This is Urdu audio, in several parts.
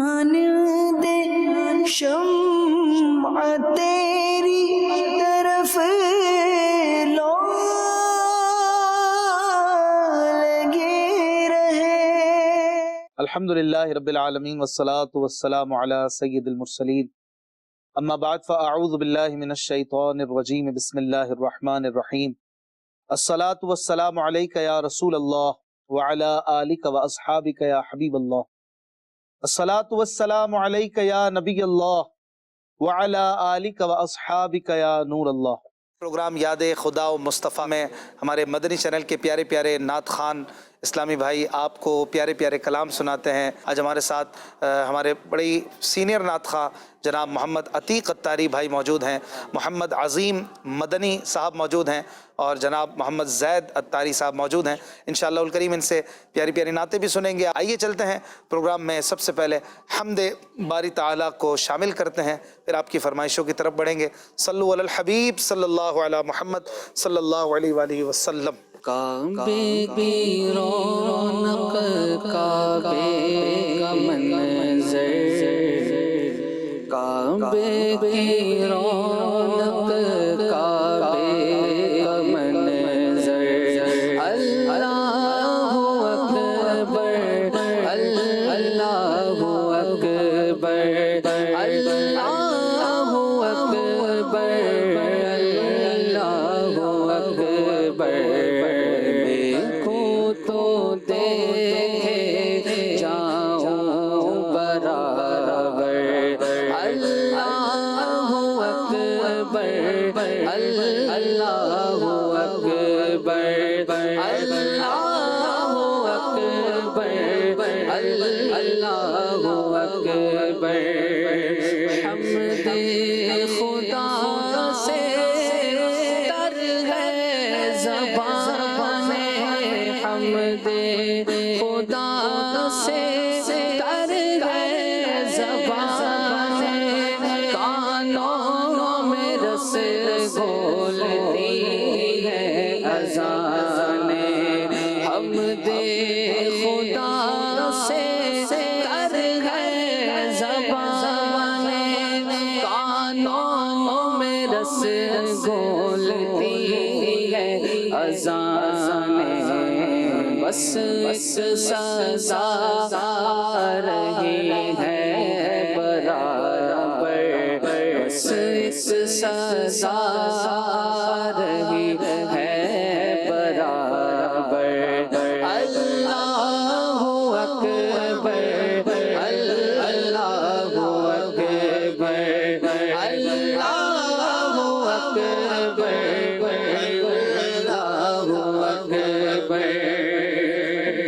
مانند شمع تیری طرف لو لگے رہے۔ الحمدللہ رب العالمین والصلاة والسلام علی سید المرسلین، اما بعد فاعوذ باللہ من الشیطان الرجیم، بسم اللہ الرحمن الرحیم۔ الصلاة والسلام علیک یا رسول اللہ وعلی آلک واصحابک یا حبیب اللہ۔ الصلاة والسلام علیک یا نبی اللہ وعلی آلک واصحابک یا نور اللہ۔ پروگرام یاد خدا و مصطفیٰ میں ہمارے مدنی چینل کے پیارے پیارے نعت خوان اسلامی بھائی آپ کو پیارے پیارے کلام سناتے ہیں۔ آج ہمارے ساتھ ہمارے بڑی سینئر نعت خواں جناب محمد عتیق اتاری بھائی موجود ہیں، محمد عظیم مدنی صاحب موجود ہیں اور جناب محمد زید اتاری صاحب موجود ہیں۔ انشاءاللہ الکریم ان سے پیاری پیاری نعتیں بھی سنیں گے۔ آئیے چلتے ہیں پروگرام میں، سب سے پہلے حمد باری تعالیٰ کو شامل کرتے ہیں، پھر آپ کی فرمائشوں کی طرف بڑھیں گے۔ صلو علی الحبیب صلی اللہ علی محمد صلی اللہ علیہ وآلہ وسلم۔ کعبے کی رونق، کعبے کا منظر، کعبے کی رونق، کعبے کا منظر، اللہ اکبر، اللہ اکبر، اللہ اکبر، اللہ اکبر۔ دیکھو تو دیکھے جاؤں برابر، اللہ اکبر، اللہ اکبر، اللہ اکبر، اللہ اکبر۔ حمد خدا سے تر ہے زبان، حمد خدا سے تر ہے زبان، کانوں میں رس گولتی ہے اذان، حمد خدا سے تر ہے زبان، کانوں میں رس گولتی ہے اذان، بس ایک سزا رہی ہے برابر، بس ایک سزا رہی ہے برابر، اللہ اکبر، اللہ اکبر، اللہ اکبر، اللہ اکبر۔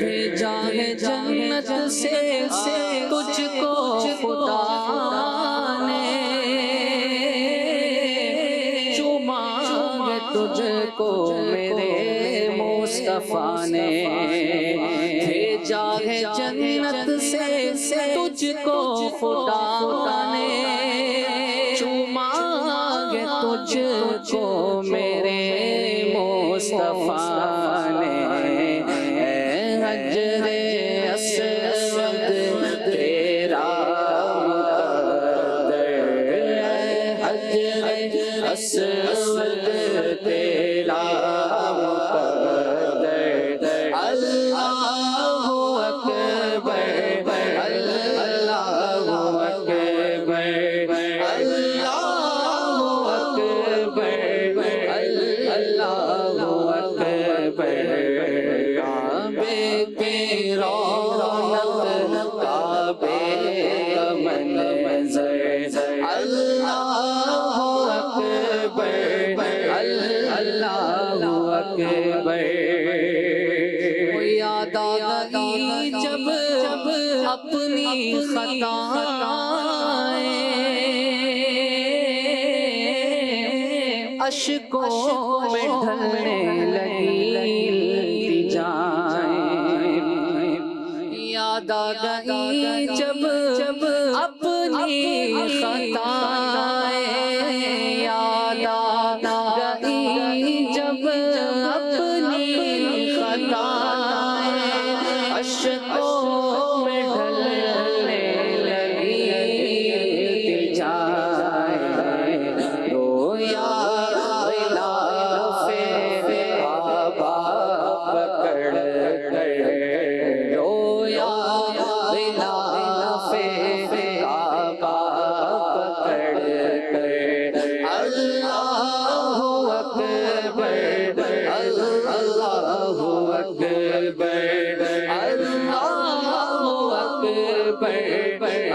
بھیجا ہے جنت سے تجھ کو خدا نے، چوما ہے تجھ کو میرے مصطفیٰ نے، بھیجا ہے جنت سے تجھ کو خدا نے، چوما ہے تجھ کو میرے مصطفیٰ نے، حجر اسود تیرا مقدر، حجر اسود تیرا مقدر، اللہ اکبر، اللہ اکبر، اللہ اکبر، اللہ اکبر۔ کعبے کی رونق، کعبے کا منظر، اللہ اکبر، اللہ اکبر۔ یاد آئی جب اپنی خطائیں، اشکوں میں ڈھلنے لگی جائیں، یاد آئی جب اپنی خطائیں، یاد آئی جب اپنی خطائیں، اشکوں میں ڈھلنے لگی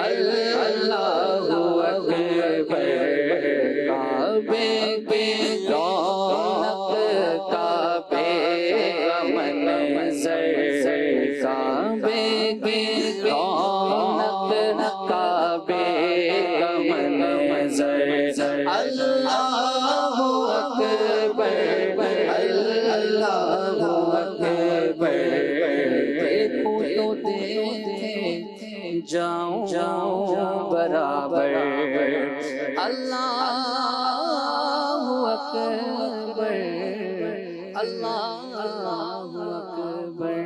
اللہ اکبر کعبے پہ رونق کعبے کا منظر کعبے پہ رونق کعبے کا منظر اللہ اکبر اللہ اکبر دیکھوں تو دیکھے جاؤں برابر اللہ اکبر اللہ اکبر۔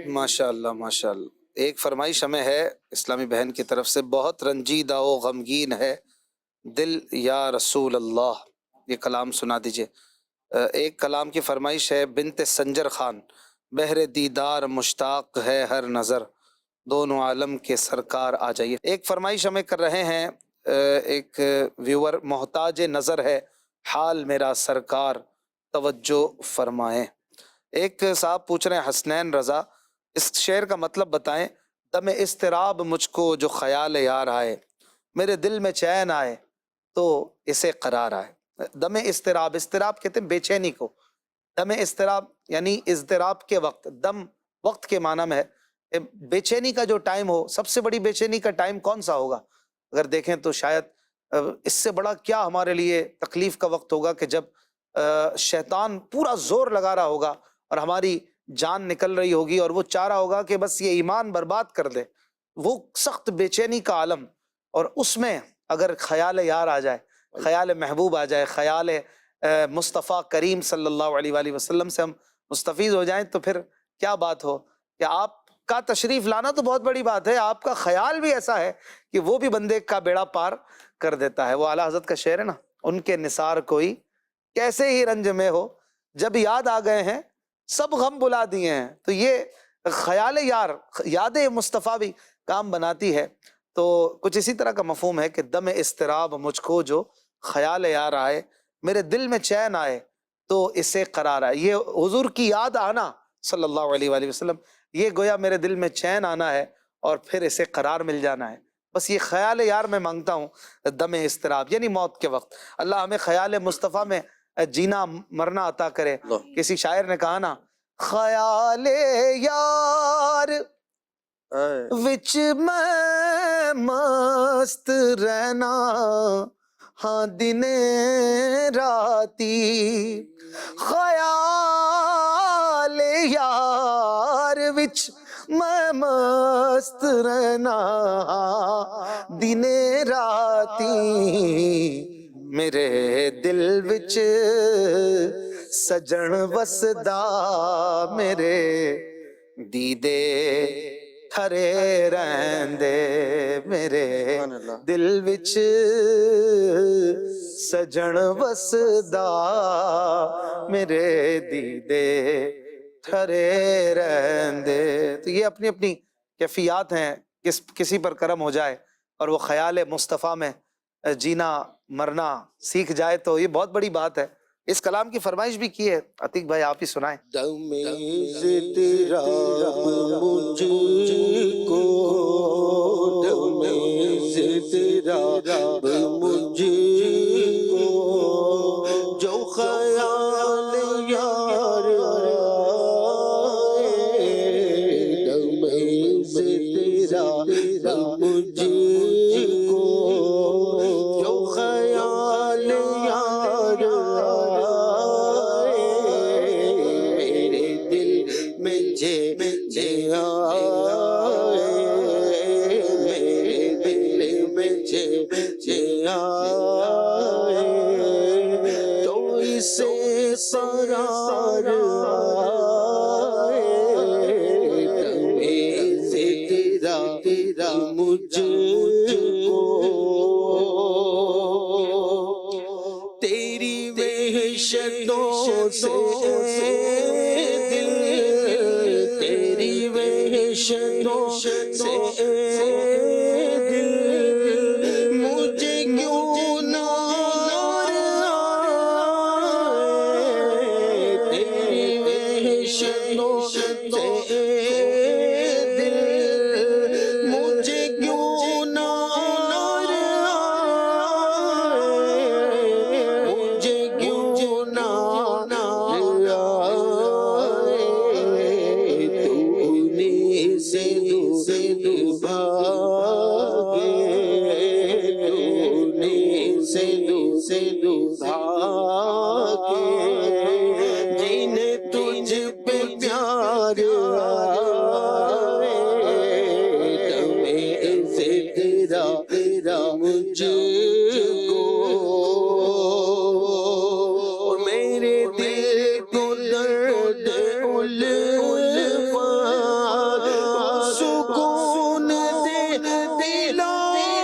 ماشاءاللہ ماشاءاللہ۔ ایک فرمائش ہمیں ہے اسلامی بہن کی طرف سے، بہت رنجیدہ و غمگین ہے دل یا رسول اللہ، یہ کلام سنا دیجئے۔ ایک کلام کی فرمائش ہے، بنت سنجر خان، بہر دیدار مشتاق ہے ہر نظر، دونوں عالم کے سرکار آ جائیے۔ ایک فرمائش ہمیں کر رہے ہیں ایک ویور، محتاج نظر ہے حال میرا سرکار توجہ فرمائیں۔ ایک صاحب پوچھ رہے ہیں حسنین رضا، اس شعر کا مطلب بتائیں۔ دم اضطراب مجھ کو جو خیال یار آئے، میرے دل میں چین آئے تو اسے قرار آئے۔ دم اضطراب، اضطراب کہتے ہیں بے چینی کو، دم اضطراب یعنی اضطراب کے وقت، دم وقت کے معنی میں ہے۔ بے چینی کا جو ٹائم ہو، سب سے بڑی بے چینی کا ٹائم کون سا ہوگا؟ اگر دیکھیں تو شاید اس سے بڑا کیا ہمارے لیے تکلیف کا وقت ہوگا کہ جب شیطان پورا زور لگا رہا ہوگا اور ہماری جان نکل رہی ہوگی اور وہ چاہ رہا ہوگا کہ بس یہ ایمان برباد کر دے، وہ سخت بے چینی کا عالم۔ اور اس میں اگر خیال یار آ جائے، خیال محبوب آ جائے، خیال مصطفیٰ کریم صلی اللہ علیہ وآلہ وسلم سے ہم مستفیض ہو جائیں تو پھر کیا بات ہو کہ آپ کا تشریف لانا تو بہت بڑی بات ہے، آپ کا خیال بھی ایسا ہے کہ وہ بھی بندے کا بیڑا پار کر دیتا ہے۔ وہ اعلیٰ حضرت کا شعر ہے نا، ان کے نثار کوئی کیسے ہی رنج میں ہو، جب یاد آ گئے ہیں سب غم بلا دیے ہیں۔ تو یہ خیال یار، یاد مصطفیٰ بھی کام بناتی ہے۔ تو کچھ اسی طرح کا مفہوم ہے کہ دم اضطراب مجھ کو جو خیال یار آئے، میرے دل میں چین آئے تو اسے قرار آئے۔ یہ حضور کی یاد آنا صلی اللہ علیہ وآلہ وسلم، یہ گویا میرے دل میں چین آنا ہے اور پھر اسے قرار مل جانا ہے۔ بس یہ خیال یار میں مانگتا ہوں دم اضطراب یعنی موت کے وقت۔ اللہ ہمیں خیال مصطفیٰ میں جینا مرنا عطا کرے۔ کسی شاعر نے کہا نا، خیال یار وچ میں مست رہنا، ہاں دن راتی، خیال یار وچ میں مست رہنا دن راتی، میرے دل وچ سجن وسدا، میرے دیدے ٹھرے رہندے، میرے دل وچ سجن وسدا، میرے دیدے ٹھرے رہندے۔ تو یہ اپنی اپنی کیفیات ہیں، کسی پر کرم ہو جائے اور وہ خیال مصطفیٰ میں جینا مرنا سیکھ جائے تو یہ بہت بڑی بات ہے۔ اس کلام کی فرمائش بھی کی ہے، عتیق بھائی آپ ہی سنائیں۔ دم اضطراب مجھ کو، دم اضطراب مجھ کو، جو خیال یار آئے، دم اضطراب مجھ کو، جو خیال یار تو اسے قرار آئے، دم اضطراب مجھ کو، تیری وحشتوں سے دل، تیری وحشتوں سے دل، مجھے کیوں نار آئے، تیری وحشتوں سے دل، مجھے تیرا مجھ کو میرے دل کو درد الفت سکون دے دلائے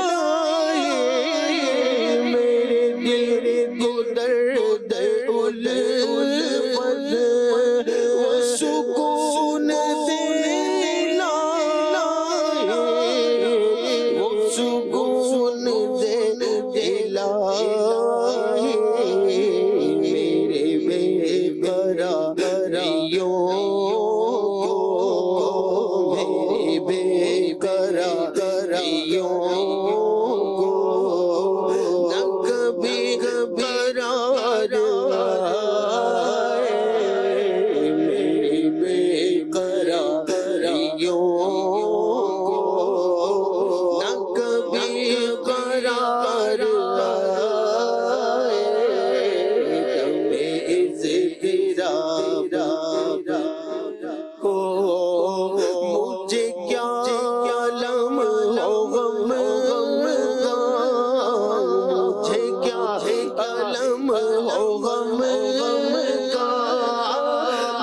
میرے دل کو درد الفت سکون دے لائے وہ سکون دے لائے میرے بے قراریوں کو میرے بے قراریوں کو نہ کبھی قرار آئے میرے بے قراریوں کو نہ کبھی قرار آئے تمہیں اضطراب کو مجھے کیا علم ہو غم کا مجھے کیا علم ہو غم کا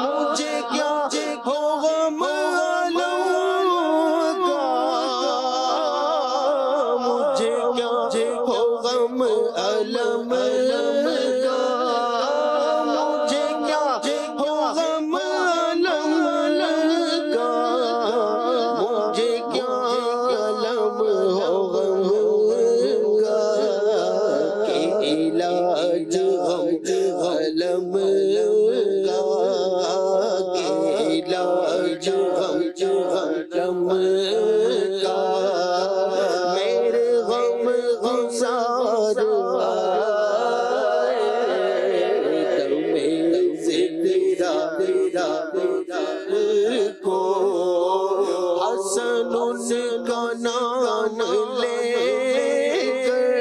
مجھے کیا ہو غم علم کا مجھے کیا ہو غم علم کا مجھے کیا ہو غم علم کا مجھے کیا علم ہو غم کا کہ علاج غم کا کہ علاج غم کا میرے غم گزار آئے تمہیں سے تیرا کو حسن کا نام لے کر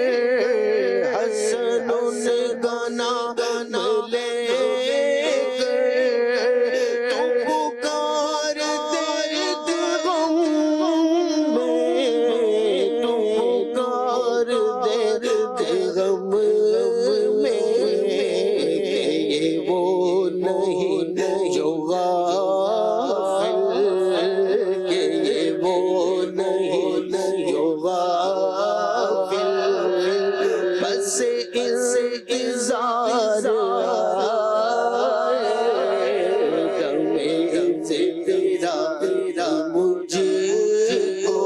حسن کا نام لے کر تو پکار درد غم میں تو پکار درد غم میں یہ وہ نہیں جو غافل کہ یہ وہ نہیں جو غافل بس انتظار آئے تمہیں سے تیرا مجھ کو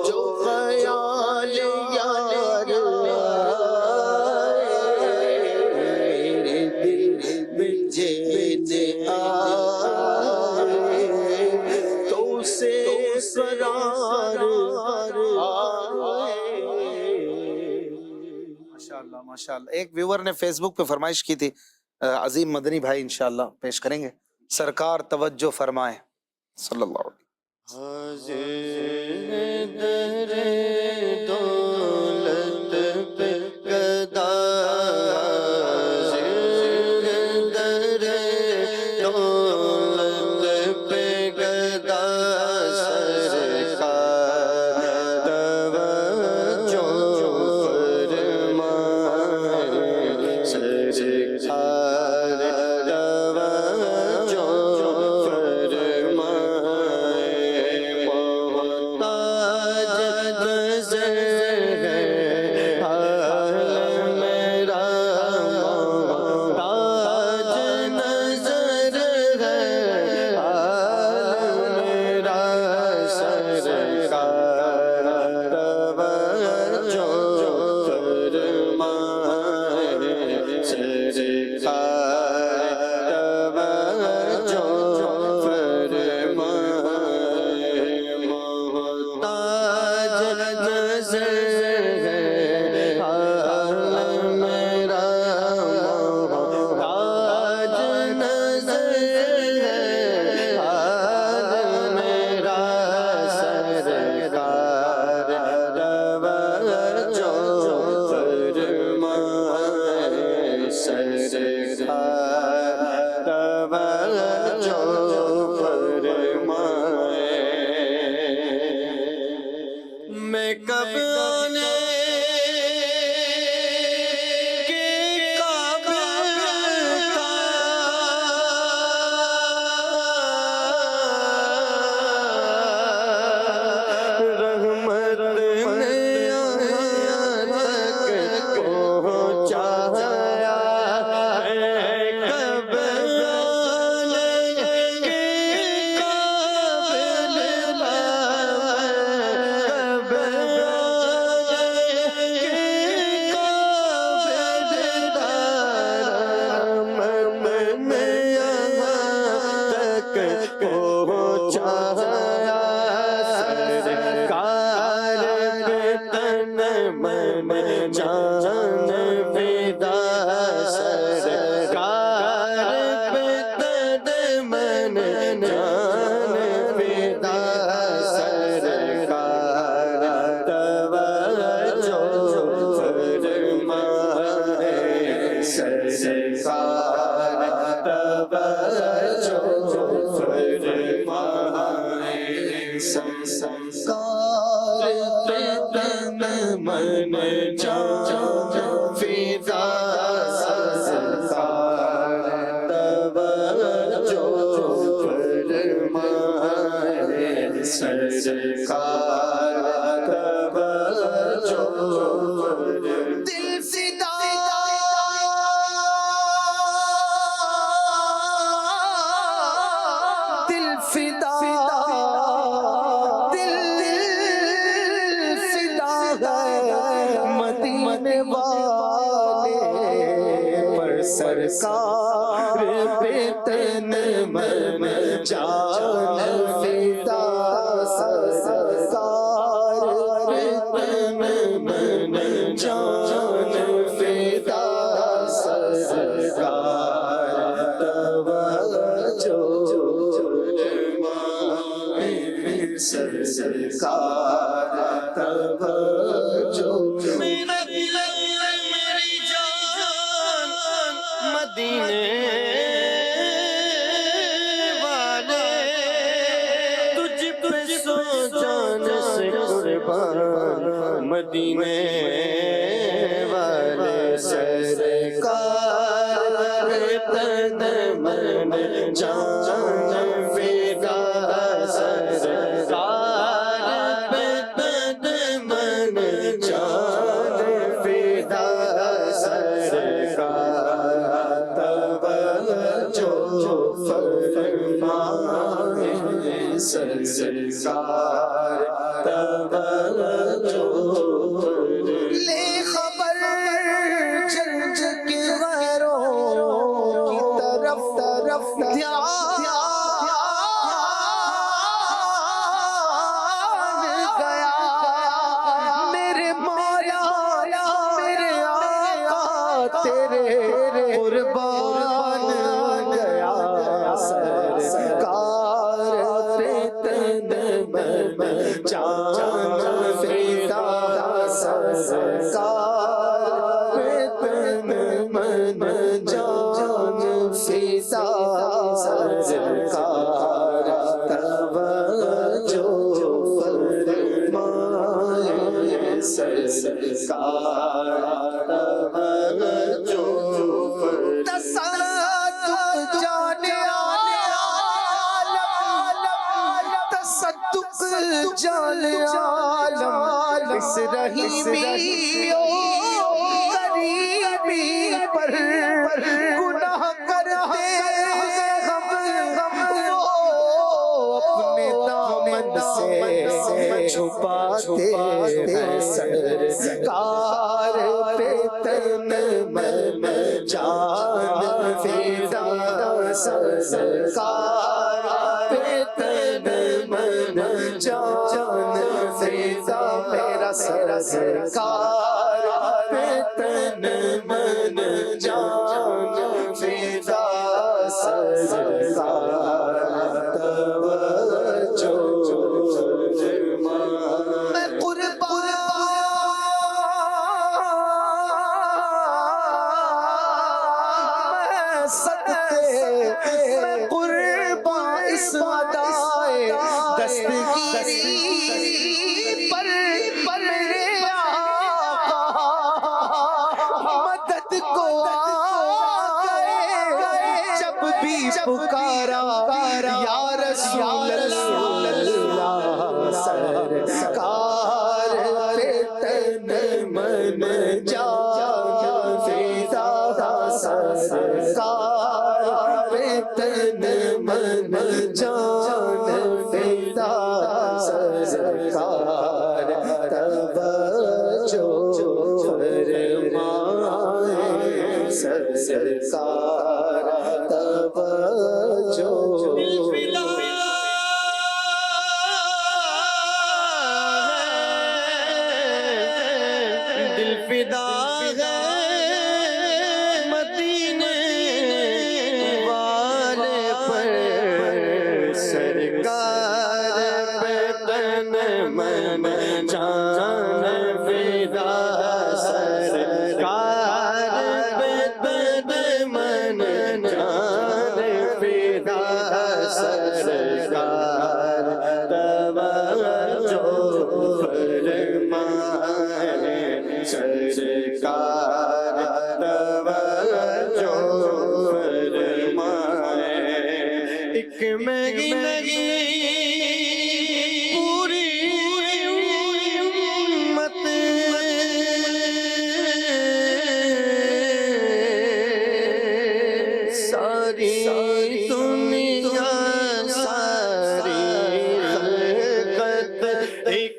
جو خیال یار آئے میرے دل میں چین آئے تو سے قرار آئے ماشاءاللہ ماشاءاللہ. ایک ویور نے فیس بک پہ فرمائش کی تھی، عظیم مدنی بھائی انشاءاللہ پیش کریں گے. سرکار توجہ فرمائیں صلی اللہ علیہ حاضر در دولت پہ گدا حاضر در دولت پہ گدا سرکار توجہ فرمائے سرکار توجہ فرمائے محتاج نظر ہے حال میرا محتاج نظر ہے حال میرا سرکار توجہ فرمائے سرکار توجہ فرمائے محتاج نظر میں کب آنے کے قابل تھا، رحمت نے یہاں تک پہنچایا، کب آنے کے قابل تھا، کب آنے کے قابل تھا، رحمت نے یہاں تک پہنچایا، سرکار پہ تن من جان فدا، سرکار پہ تن من جان فدا، سرکار توجہ فرمائے، سرکار توجہ فرمائے، سرکار پہ تن من جان فدا، سرکار توجہ فرمائے، سرکار توجہ فرمائے، دل فدا دل فدا دل فدا ہے مدینے والے پر، سرکار پہ تن من جان فدا، سرکار پہ تن من جان فدا، سرکار توجہ فرمائے، سرکار توجہ، میری جان مدینے والے، تجھ پہ سو جان سے قربان، مدینے والے، سرکار تن من جان فدا، سرکار تن من جان فدا، سرکار توجہ فرمائے، سرکار توجہ فرمائے، لے خبر جنج کے غیروں کی طرف دھیان گیا، میرے مولا میرے آقا تیرے قربان گیا، سرکار پہ تن من جان فدا، سرکار پہ تن من جان فدا، سرکار توجہ فرمائے، سرکار توجہ فرمائے، تصدق جانے عالم، تصدق جانے عالم، اس رحیمی و غریبی پر گناہ کرتے ہم وہ اپنے دامن سے چھپاتے ہیں، سرکار پہ تن من جان فدا، سرکار پہ تن من جان فدا، میرا سرکار پہ تن من جان فدا، سرکار توجہ فرمائے، میں قربان دستگیری پر جان فدا سرکار پہ تن من جان فدا سرکار توجہ فرمائے سرکار توجہ دل فدا ہے مدینے والے پر سرکار پہ تن من جان فدا سرکار پہ تن من جان فدا سرکار توجہ فرمائے سرکار توجہ فرمائے ایک مہی پوری امت ساری دنیا ساری خلقت ایک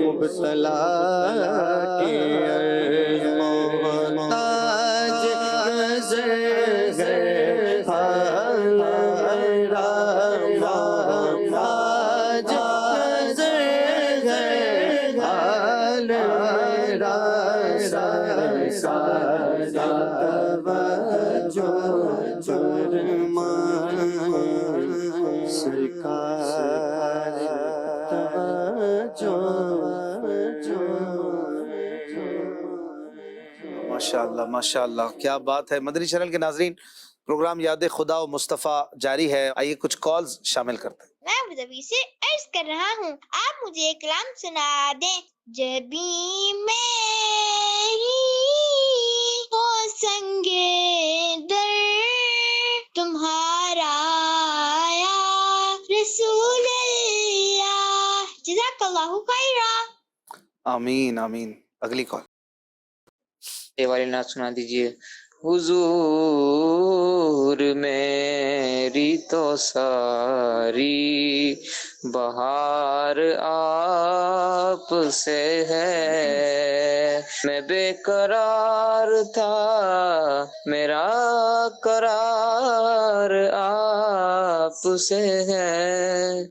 مبتلا کے محتاج نظر ہے حال میرا محتاج نظر ہے حال میرا سرکار توجہ فرمائے سرکار ماشاءاللہ ماشاءاللہ، کیا بات ہے۔ مدنی چینل کے ناظرین، پروگرام یاد خدا و مصطفیٰ جاری ہے۔ آئیے کچھ کالز شامل کرتے ہیں۔ میں ابوظبی سے عرض کر رہا ہوں، آپ مجھے ایک کلام سنا دیں۔ جبھی میری ہو سنگے در تمہارا آیا رسول اللہ، جزاک اللہ خیرا۔ آمین آمین۔ اگلی کال۔ یہ والی نعت سنا دیجیے۔ حضور میری تو ساری بہار آپ سے ہے، میں بے قرار تھا میرا قرار آپ سے ہے۔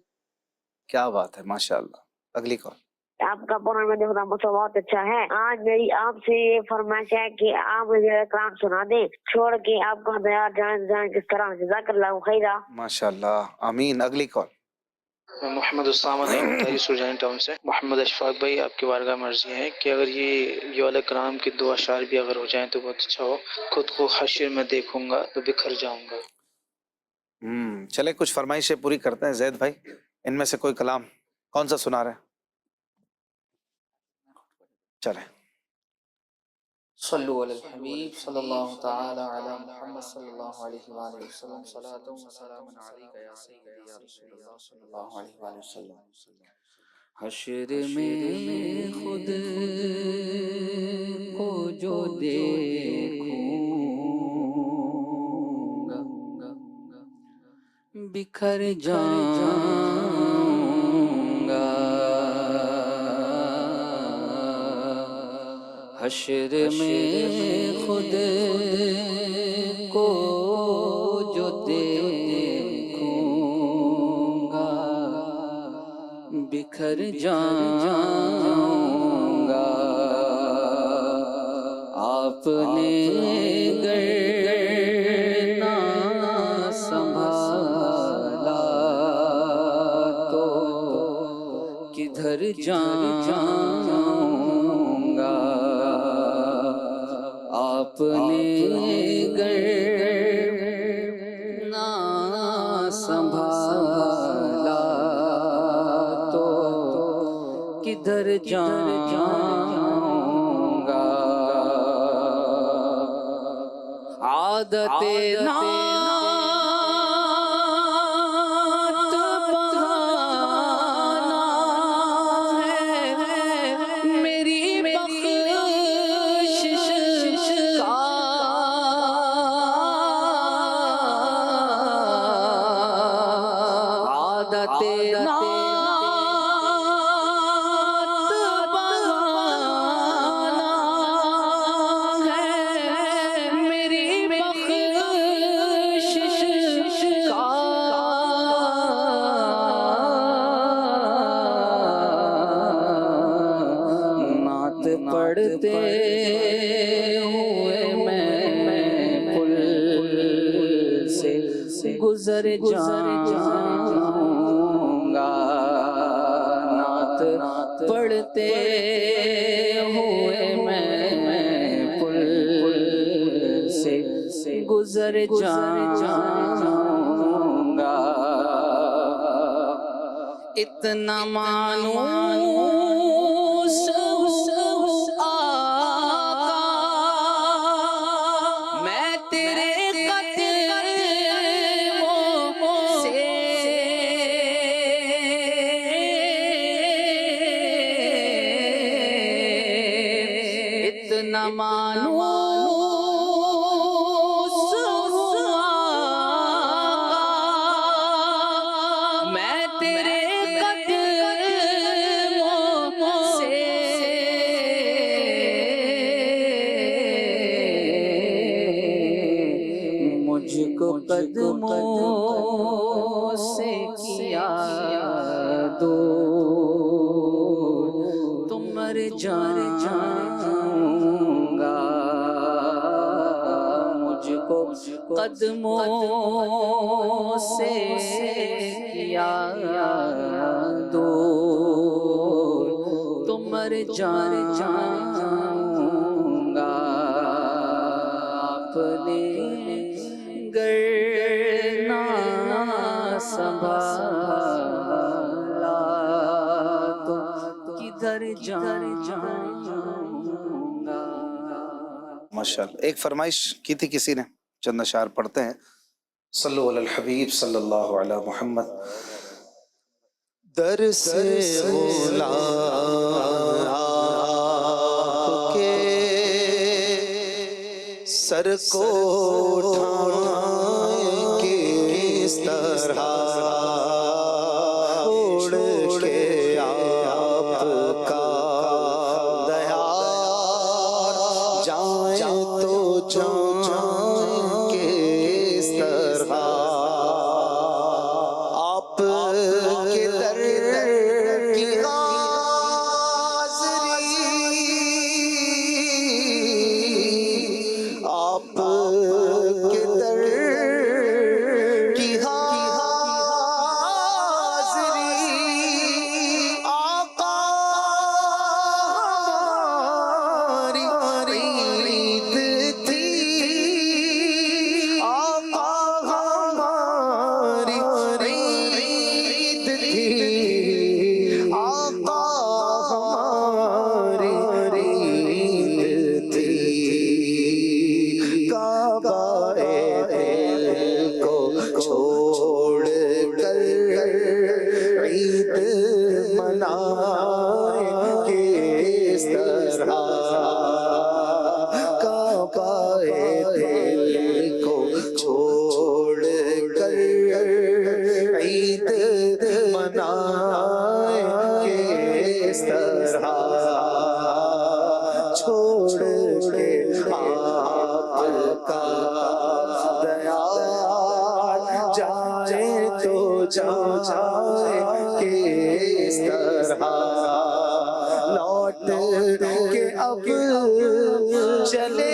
کیا بات ہے، ماشاءاللہ۔ اگلی کال۔ آپ کا پروگرام میں خدا مصطفیٰ بہت اچھا ہے۔ آج میری آپ سے یہ فرمائش ہے کہ آپ مجھے کلام سنا دیں، چھوڑ کے آپ کا بیان جان کس طرح۔ جزاک اللہ خیرا۔ ماشاءاللہ، آمین۔ اگلی کال۔ میں محمد السلام علیکم تحریر سرجانی ٹاؤن سے۔ محمد اشفاق بھائی، آپ کی بارگاہ میں عرضی ہے کہ اگر یہ والا کرام کی دو اشعار بھی اگر ہو جائیں تو بہت اچھا ہو۔ خود کو حشر میں دیکھوں گا تو بکھر جاؤں گا۔ چلے کچھ فرمائشیں پوری کرتے ہیں۔ زید بھائی، ان میں سے کوئی کلام کون سا سنا رہے ہیں؟ چلے صلو علی الحبیب صلی اللہ تعالی علی محمد صلی اللہ علیہ وآلہ وسلم صلاۃ و سلام علیک یا سیدی یا رسول اللہ صلی اللہ علیہ وآلہ وسلم۔ حشر میں خود کو جو دیکھوں گا بکھر جاؤں گا، حشر میں خود کو جو دیکھوں گا بکھر جاؤں گا، آپ نے گر نہ سنبھالا تو کدھر جاؤں گا، آپ نے گر نہ سنبھالا تو کدھر جاؤں گا، عادت نعت بہانا ہے میری بخشش کا، عادت نعت بہانا ہے میری بخشش کا، نعت پڑھتے ہوئے میں پل سے گزر جاؤں گا، نعت پڑھتے ہوئے میں پل سے گزر جاؤں گا، اتنا مانوس ہوں آقا میں تیرے قدموں سے، اتنا مانوس ہوں آقا میں تیرے قدموں سے، مجھ کو قدموں سے کیا دور تو مر جاؤں گا، مجھ کو قدموں سے کیا دور تو مر جاؤں گا، آپ نے گر نہ سنبھالا تو کدھر جاؤں گا۔ ماشاءاللہ، ایک فرمائش کی تھی کسی نے، چند اشعار پڑھتے ہیں۔ صلو علی الحبیب صلی اللہ علی محمد۔ در سے غلام آپ کے سر کو اٹھائیں کس طرح اڑ کے آپ کا دیار جائیں تو جائیں کس طرح، آپ کے در کی حاضری، آپ کے در کی حاضری، آقا ہماری عید تھی، آقا جائے تو جائے کس طرح لوٹ کے اب چلے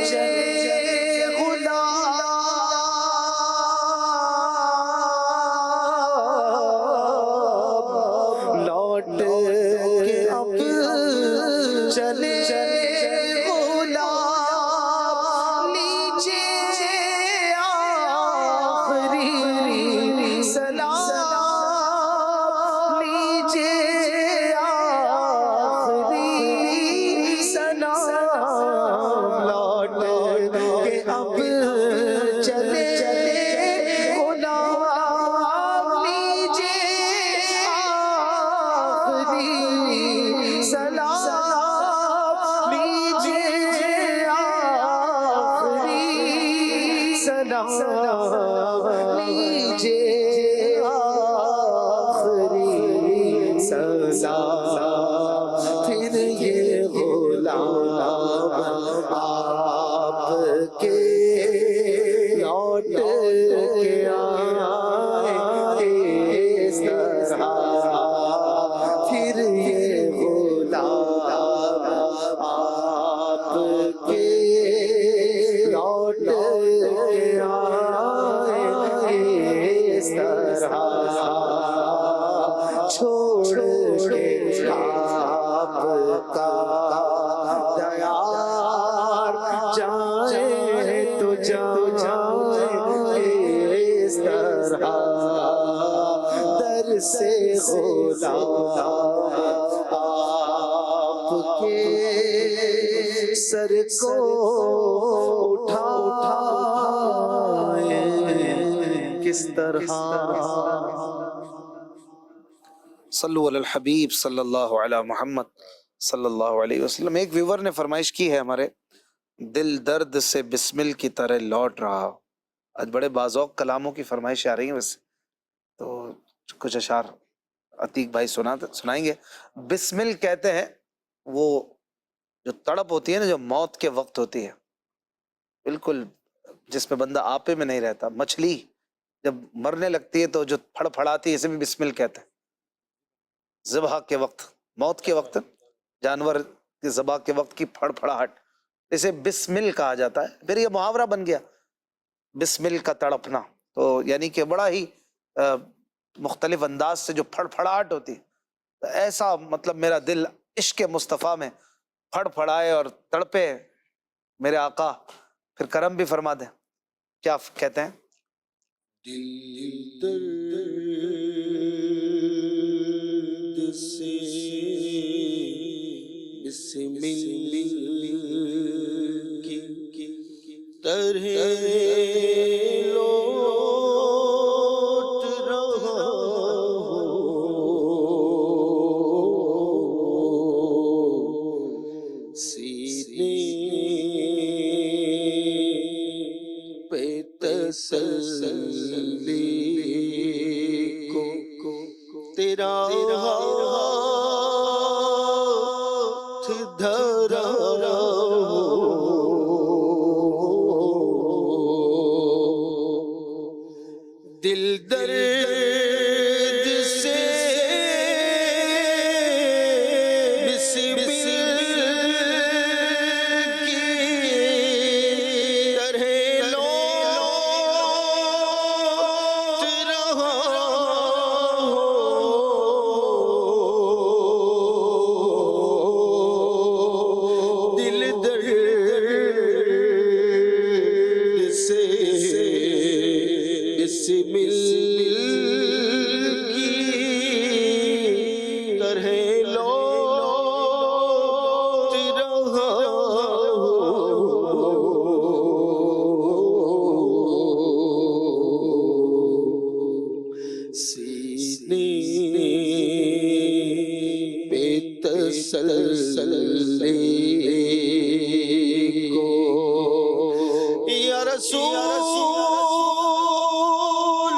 سر کو اٹھائے کس طرح. صلو علی الحبیب صلی اللہ علی محمد صلی اللہ علیہ وسلم. ایک ویور نے فرمائش کی ہے ہمارے، دل درد سے بسمل کی طرح لوٹ رہا. آج بڑے باذوق کلاموں کی فرمائش آ رہی ہیں ویسے، تو کچھ اشعار عتیق بھائی سنائیں گے. بسمل کہتے ہیں وہ جو تڑپ ہوتی ہے نا، جو موت کے وقت ہوتی ہے، بالکل جس میں بندہ آپے میں نہیں رہتا. مچھلی جب مرنے لگتی ہے تو جو پھڑ پھڑاتی ہے، اسے بھی بسمل کہتے ہیں. ذبح کے وقت، موت کے وقت، جانور کی ذبح کے وقت کی پھڑ پھڑاہٹ، اسے بسمل کہا جاتا ہے. پھر یہ محاورہ بن گیا بسمل کا تڑپنا. تو یعنی کہ بڑا ہی مختلف انداز سے جو پھڑ پھڑاہٹ ہوتی ہے، ایسا مطلب میرا دل عشق مصطفیٰ میں پھڑ پھڑائے اور تڑپے میرے آقا. پھر کرم بھی فرما دیں. کیا کہتے ہیں؟ دل درد سے بسمل کی طرح لوٹ رہا سینے پہ تسلی کو تیرا ہاتھ دھرا دل درد سے بسمل کی طرح لوٹ رہا دل درد سے بسمل کی طرح لوٹ رہا سینے پہ تسلی کو یا رسول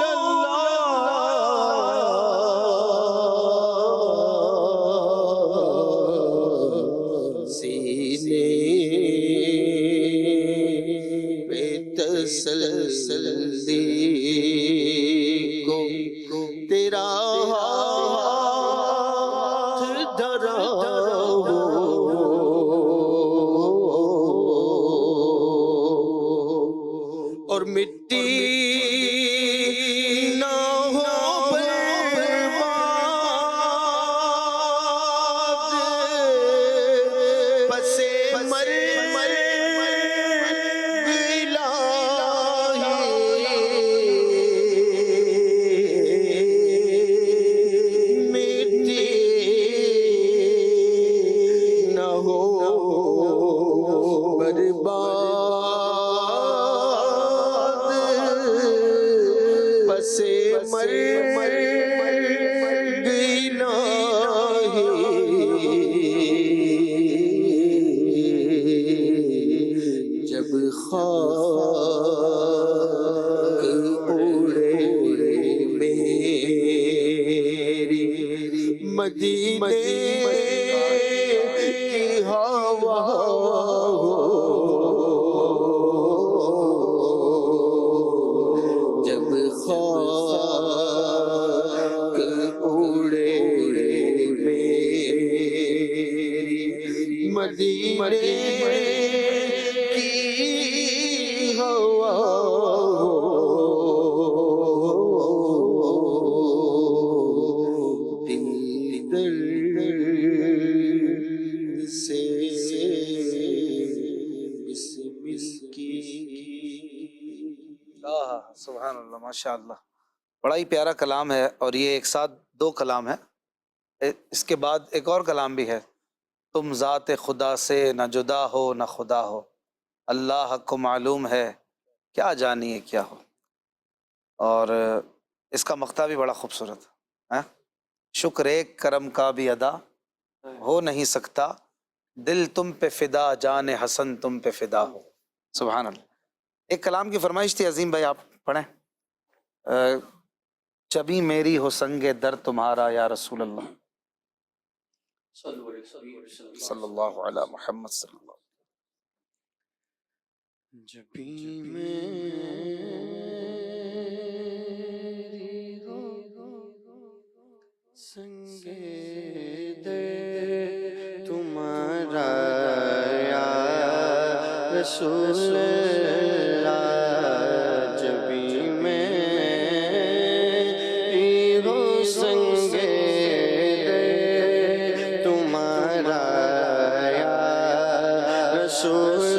اللہ سینے پہ تسلی سے مرگ الہی جب خاک اڑے میری مدینے کی ہوا جب خاک اڑے میری مدینے کی ہوا دل سے بسم کی سبحان اللہ، ماشاء اللہ، بڑا ہی پیارا کلام ہے، اور یہ ایک ساتھ دو کلام ہے۔ اس کے بعد ایک اور کلام بھی ہے، تم ذات خدا سے نہ جدا ہو نہ خدا ہو، اللہ حق کو معلوم ہے کیا جانیے کیا ہو۔ اور اس کا مقطع بھی بڑا خوبصورت ہے، شکر ایک کرم کا بھی ادا ہو نہیں سکتا، دل تم پہ فدا جان حسن تم پہ فدا ہو۔ سبحان اللہ۔ ایک کلام کی فرمائش تھی، عظیم بھائی آپ پڑھیں۔ چبی میری ہو سنگ در تمہارا یا رسول اللہ صلی اللہ علیہ محمد صلی اللہ علیہ جب بھی میری ہو سنگ در تمہارا یا رسول اللہ، جب بھی میری ہو سنگ در تمہارا یا رسول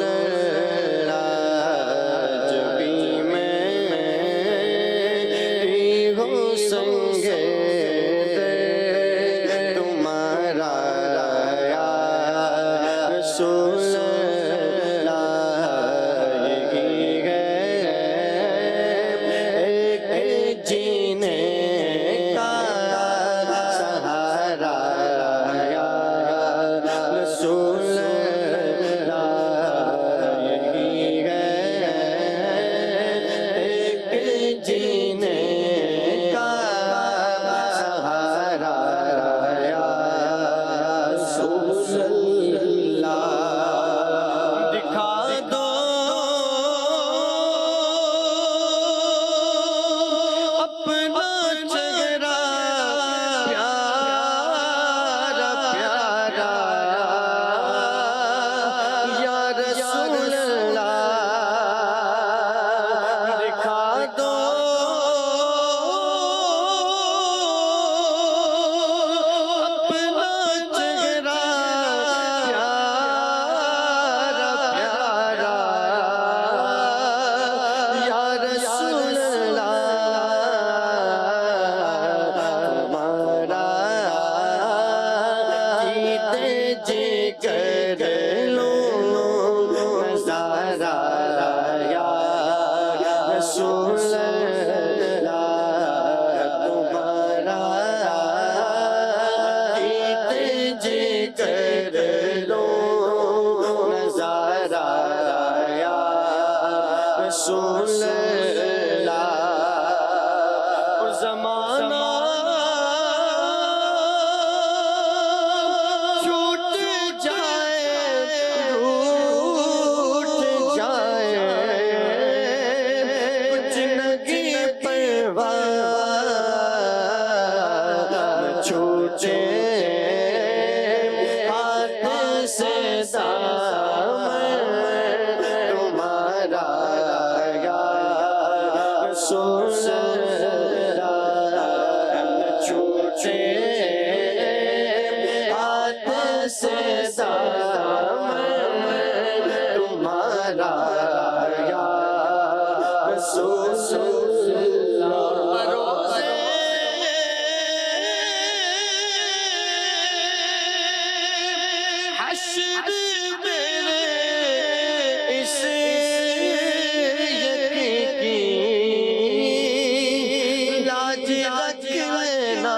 رکھ لینا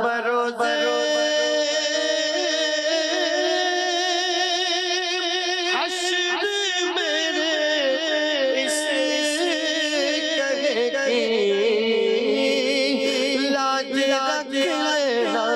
بروزے حشر میرے اس کہے کی لاج رکھ لینا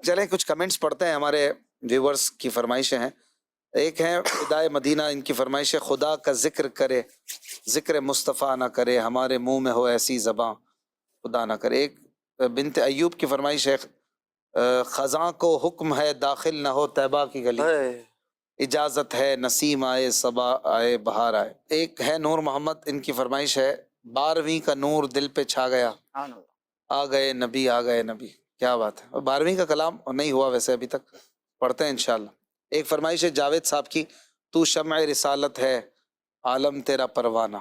چلیں کچھ کمنٹس پڑھتے ہیں، ہمارے ویورز کی فرمائشیں ہیں۔ ایک ہے فدائے مدینہ، ان کی فرمائش ہے خدا کا ذکر کرے ذکر مصطفیٰ نہ کرے، ہمارے منہ میں ہو ایسی زباں خدا نہ کرے۔ ایک بنت ایوب کی فرمائش ہے خزاں کو حکم ہے داخل نہ ہو طیبہ کی گلی، اجازت ہے نسیم آئے صبا آئے بہار آئے۔ ایک ہے نور محمد، ان کی فرمائش ہے 12ویں کا نور دل پہ چھا گیا، آ گئے نبی آ گئے نبی۔ کیا بات ہے، 12ویں کا کلام نہیں ہوا ویسے ابھی تک، پڑھتے ہیں انشاءاللہ۔ ایک فرمائش ہے جاوید صاحب کی تو شمع رسالت ہے عالم تیرا پروانہ۔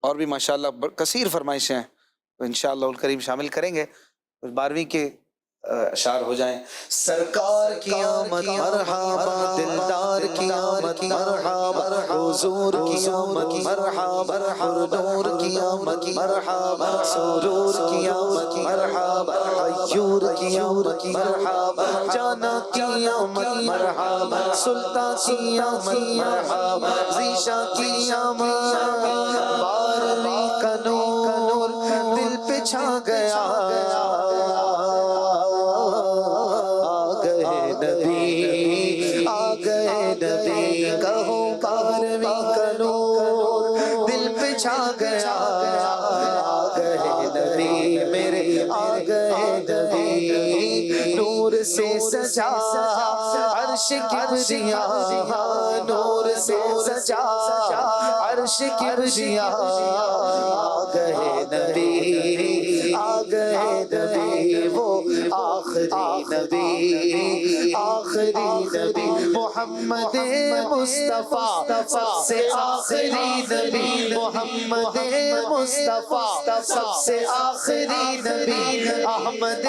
اور بھی ماشاءاللہ کثیر فرمائشیں ہیں، تو انشاءاللہ الکریم شامل کریں گے۔ 12ویں کے اشعار ہو جائیں۔ سرکار کی آمد مرحبا، دلدار کی آمد مرحبا، حضور کی آمد مرحبا، نور کی آمد مرحبا، سرور کی آمد مرحبا، غیور کی آمد مرحبا، جانا کی آمد مرحبا، سلطان کی آمد مرحبا، ذیشا کی آمد، 12ویں کا نور دل پہ چھا گیا، کہو 12ویں کا نور دل پہ چھا گیا، آ گئے نبی میرے، آ گئے نبی، نور سے سجا عرش کبریا، نور سے سجا عرش کبریا، آ گئے نبی، آ گئے نبی، وہ آخری نبی، آخری نبی محمد مصطفیٰ، سب سے آخری نبی محمد مصطفیٰ، سب سے آخری نبی احمد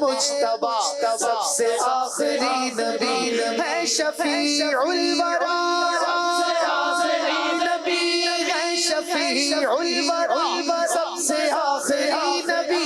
مجتبیٰ، سب سے آخری نبی ہے شفیع الورا، سب سے آخری نبی ہے شفیع الورا، سب سے آخری نبی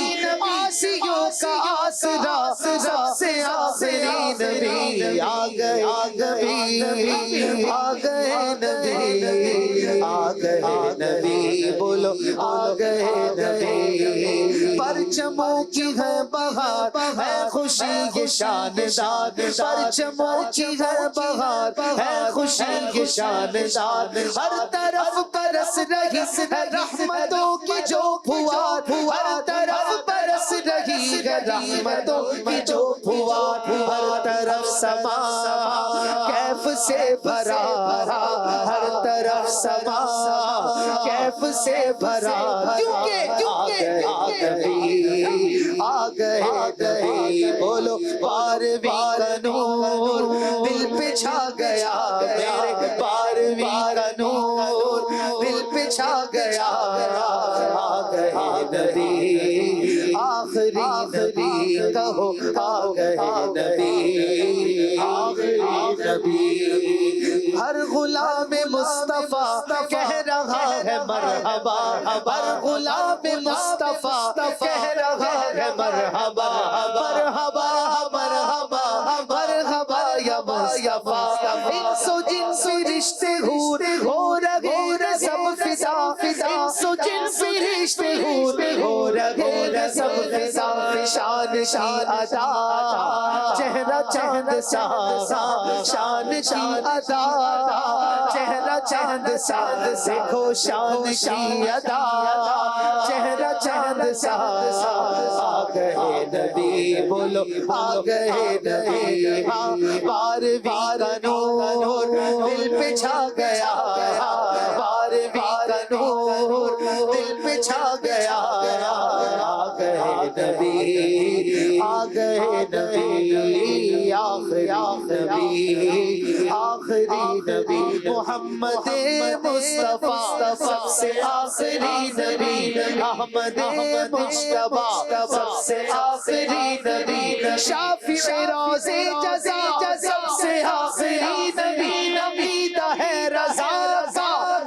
آسیوں کا آسرا، سب سے آخری نبی آ گئے نبی، آ گئے نبی، آ گئے نبی، بولو آ گئے نبی، پرچموں کی ہے بہار ہے خوشی یہ شاندار، پرچموں کی ہے بہار ہے خوشی یہ شاندار، ہر طرف برس رہی ہے رحمتوں کی جو پھوار، ہر طرف برس رہی ہے رحمتوں کی جو پھوار، ہر طرف سما کیف سے بھرا، ہر طرف سما کیف سے بھرا، آ گئے نبی، بولو 12ویں کا نور دل پہ چھا گیا میرے، 12ویں کا نور دل پہ چھا گیا، آ گئے نبی، آخری نبی، کہو آ گئے نبی، آخری نبی، ہر غلام مصطفیٰ کہہ رہا ہے مرحبا، ہر غلام مصطفیٰ کہہ رہا ہے مرحبا، مرحبا مرحبا مرحبا یا مصطفیٰ، انس و جن فرشتے حور ہو رہے سب فضا انس و جن فرشتے حور ہو رہے سب فضا شان کی ادا چہرہ چاند سا شان کی ادا چہرہ چاند سا دیکھو شان کی ادا چہرہ چاند سا آ گئے نبی بولو آ گئے نبی بارہویں کا نور دل پہ چھا گیا بارہویں کا نور دل پہ چھا گیا آ گئے نبی آ گئے نبی آخری نبی آخری نبی محمد مصطفیٰ سب سے آخری نبی احمد مجتبیٰ سب سے آخری نبی شافع روضے جزا سب سے آخری نبی نبی ہے رضا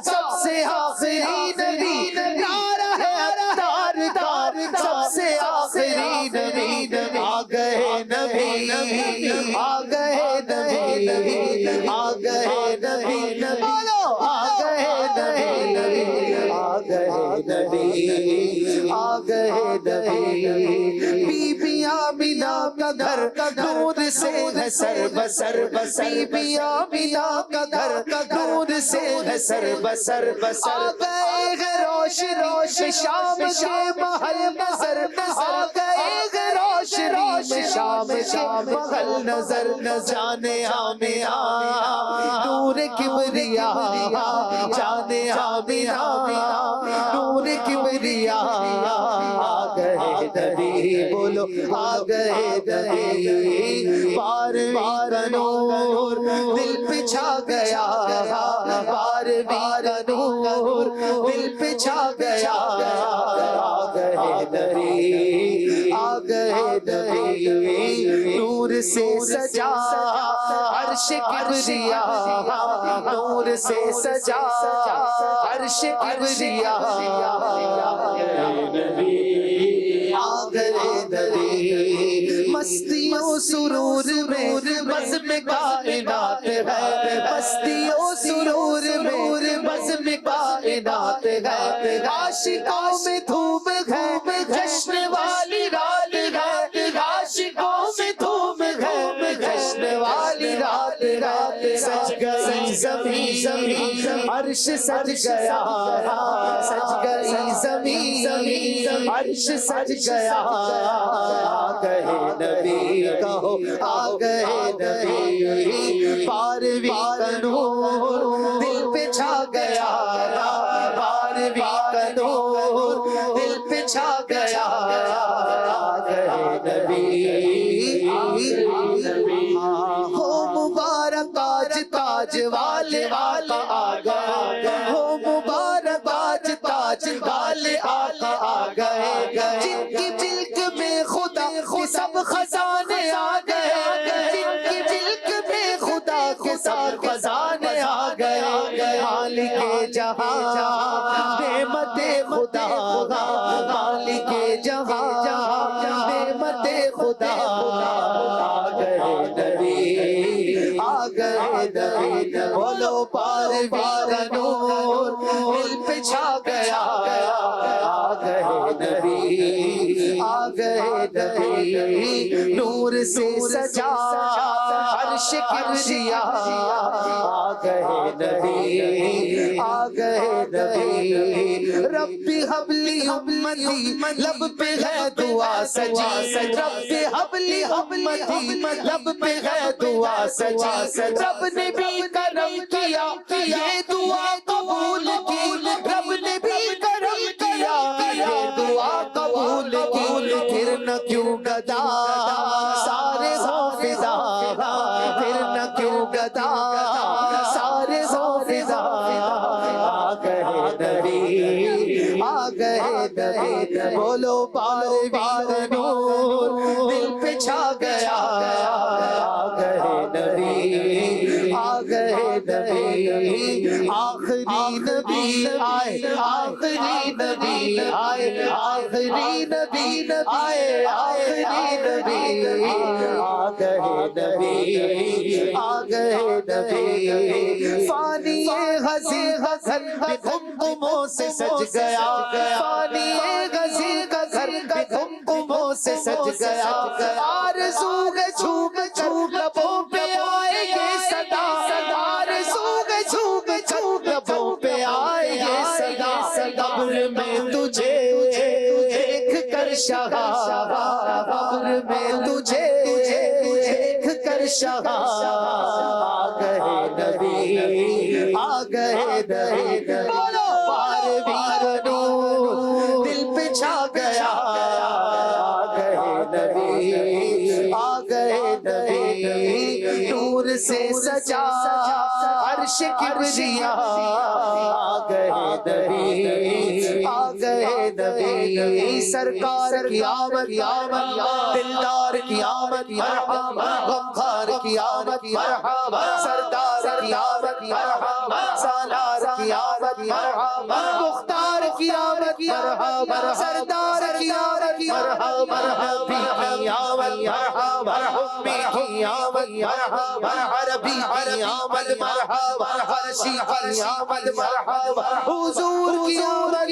سب سے آخری نبی نعرہ ہے دار دار سب سے آخری نبی آ گئے نبی آ گئے نبی آ گئے نبی بولو آ گئے نبی آ گئے نبی آ گئے نبی بی بی آمینہ کا گھر نور سے ہے سر بسر بی بی آمینہ کا گھر نور سے ہے سر بسر آ گئے ہیں روشنی شام کے محل نظر آ گئے ہیں روشنی شام کے محل نظر جانے آمینہ نور کبریا جانے آمینہ نور کبریا آ گئے نبی بولو آ گئے نبی بارہویں کا نور دل پہ چھا گیا بارہویں کا نور دل پہ چھا گیا آ گئے نبی آ گئے نبی نور سے سجا عرش کبریا نور سے سجا عرش کبریا آ گئے نبی مستیوں سرور میں بزم کائنات ہے مستیوں سرور میں بزم کائنات ہے عاشقوں میں دھوم ہے جشن والی رات ہے عاشقوں میں دھوم ہے جشن والی رات ہے سج گئی زمین عرش سج گیا سج گئی زمین عرش سج گیا آ گئے نبی کہو آ گئے نبی بارہویں کا نور دل پہ چھا گیا بارہویں کا نور دل پہ چھا گیا آ گئے نبی ہو مبارک آج تاج والے آقا آ گئے ہو مبارک آج تاج والے آقا آ گئے جن کی ملک میں خدا کے سب خزانے آ گئے جن کی ملک میں خدا کے سب خزانے آ گئے مالک جہاں نعمت خدا مالک جہاں نعمت خدا آ گئے نبی آ گئے نبی بولو بارہویں کا نور دل پہ چھا گیا آ گئے نبی آ گئے نبی نور سے سجا عرش کبریا آ گئے نبی آ گئے نبی ربی حبلی امتی لب پہ ہے دعا سجی ربی حبلی امتی لب پہ ہے دعا سجی رب نے بھی کرم کیا یہ دعا قبول کی رب نے بھی کرم کیا یہ دعا قبول کی پھر نہ کیوں گدا سارے ہو فدا پھر نہ کیوں گدا سارے ہو فدا آ گئے نبی آ گئے نبی بولو بارہویں کا نور دل پہ چھا گیا آ گئے نبی آ گئے نبی آخری نبی آئے آخری نبی آئے آخری نبی آئے آخری نبی آ گئے نبی آ گئے نبی فانی غزی کا گھر قمقموں سے سج گیا فانی غزی کا گھر قمقموں سے سج گیا آرزو کے جھوم جھوم لبوں پہ آئے یہ صدا آرزو کے جھوم جھوم لبوں پہ آئے یہ صدا قبر میں تجھے دیکھ کر شاہ قبر میں تجھے دیکھ کر شاہ آ گئے نبی آ گئے نبی پار ویر نور دل پہ چھا گیا آ گئے نبی آ گئے نبی نور سے سجا عرش کبریا آ گئے نبی آ گئے نبی سرکار کی آمد دلدار کی آمد مرحبا غمخار کی آمد مرحبا سردار کی آمد مرحبا سالار کی آمد مرحبا مختار کی آمد مرحبا سردار کی آمد مرحبا حبی کی آمد مرحبا امی کی آمد مرحبا عربی کی آمد مرحبا حرشی کی آمد مرحبا حضور کی آمد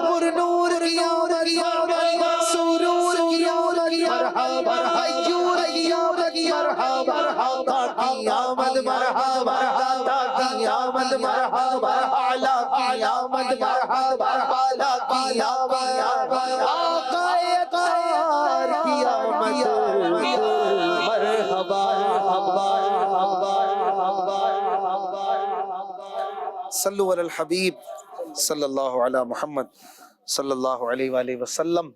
پر نور کی آمد سرور کی آمد مرحبا حیور کی آمد مرحبا آقا کی آمد مرحبا دادا کی آمد مرحبا اعلیٰ کی آمد مرحبا بالا کی آمد آقا اطہار کی آمد مرحبا صلو علی الحبیب صلی اللہ علی محمد صلی اللہ علیہ وآلہ وسلم.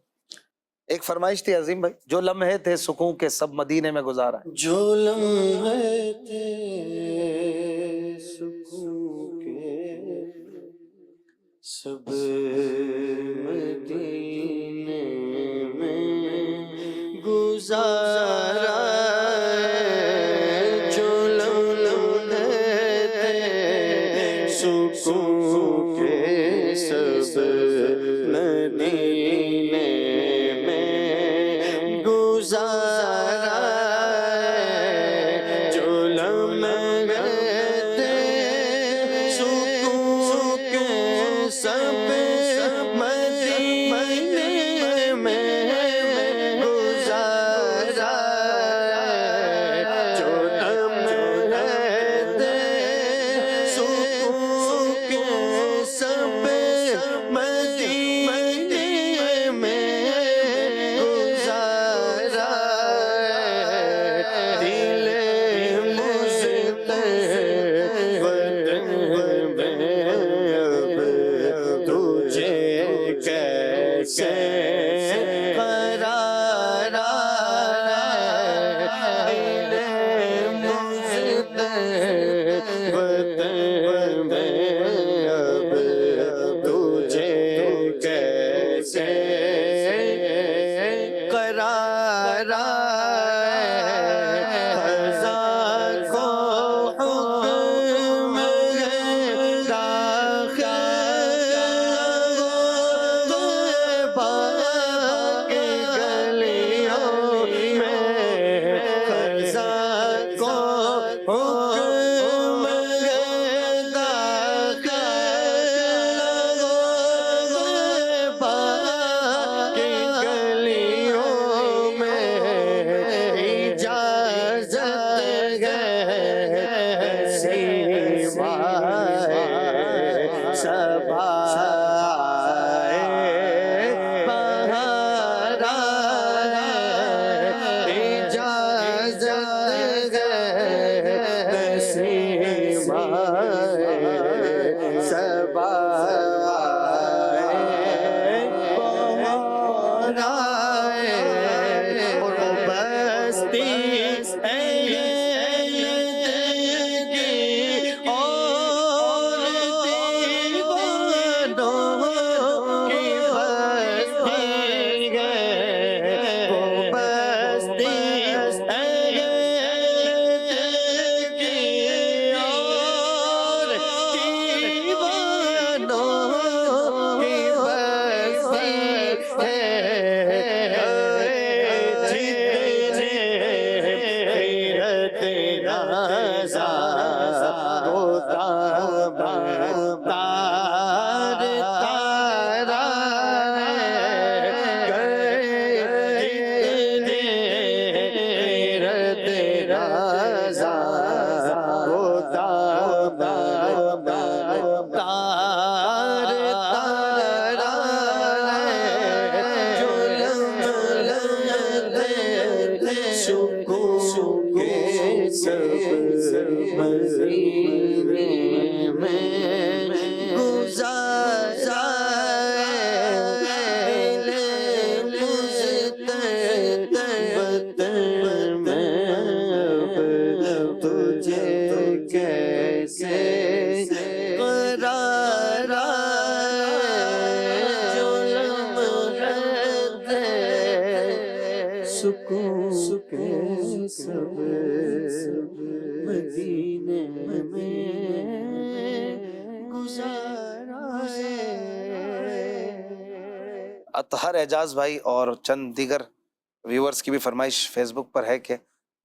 ایک فرمائش تھی عظیم بھائی، جو لمحے تھے سکون کے سب مدینے میں گزارا ہے. جو لمحے تھے سکون کے سب مدینے میں گزارا جو لمحے تھے سکون کے سب مدینے میں گزارا جو لمحے تھے سکون کے سب مدینے میں گزارا جو لمحے تھے سکون کے سب مدینے میں گزارا دل مجھتے وطن میں اب تجھے کیسے قرار دل مجھتے وطن میں اب تجھے کیسے قرار خزاں کو حکم ہے داخل باغ کے گلیوں میں خزاں کو حکم ہے داخل باغ کے گلیوں میں اجازت ہے سیمائے صبا بہارا اجازت ہے سیمائے صبا بستی اطہر اعجاز بھائی اور چند دیگر ویورز کی بھی فرمائش فیس بک پر ہے کہ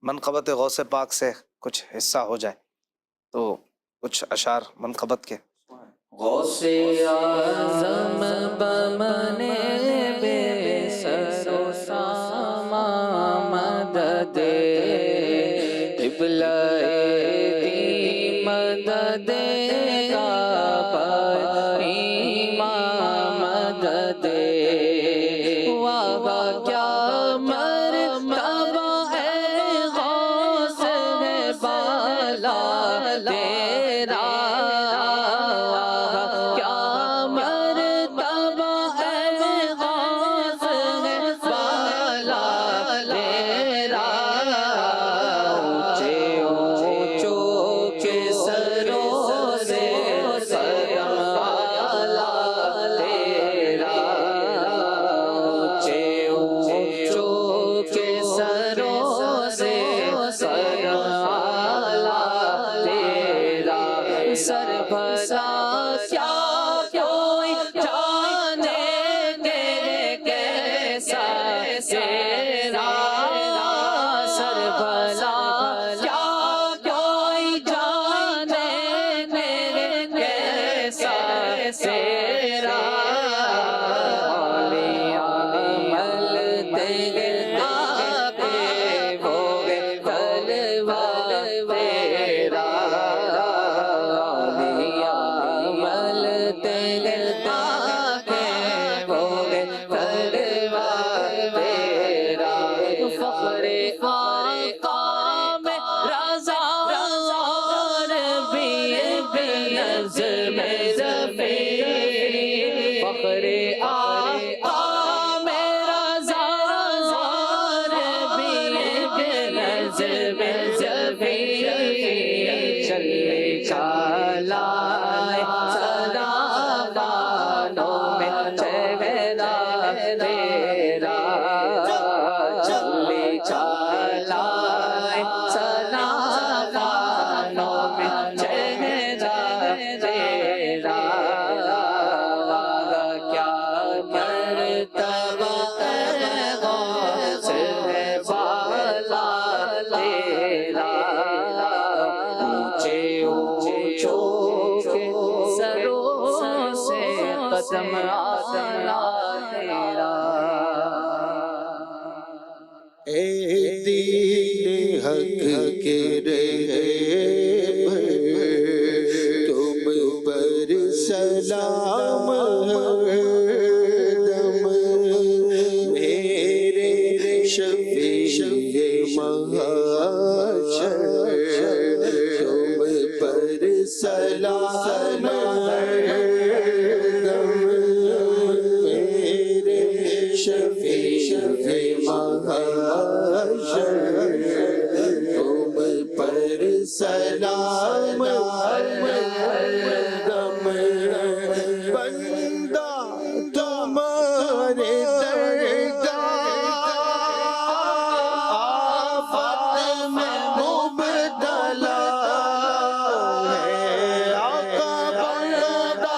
منقبت غوث پاک سے کچھ حصہ ہو جائے، تو کچھ اشعار منقبت کے۔ غوث اعظم بمنے بے سر و ساما مدد قبلہ دی مدد کعبہ امام مدد واہ کیا مرتبہ ہے غوث ہے بالا تیرا، سر بھلا کیا کوئی جانے تیرے کیسا تیرا، سر بھلا کیا کوئی جانے تیرے کیسا تیرا، عمل تیرے آگے وہ غلبہ تیرا، فخر آقا میرا زار بھی نظم زبی، چلے چالائے سدا بانوں میں چہرہ تیرا، چلے چالائے سدا بانوں میں چہرہ تیرا، قدم آسنا تیرا، اے دین حق کے رہبر تم پر سلام ہردم، میرے شفیع محشر تم پر سلام شفیع محشر تم پر سلام دم، بندہ تمہارے درگاہ آفت میں مبتلا ہے، آقا بندہ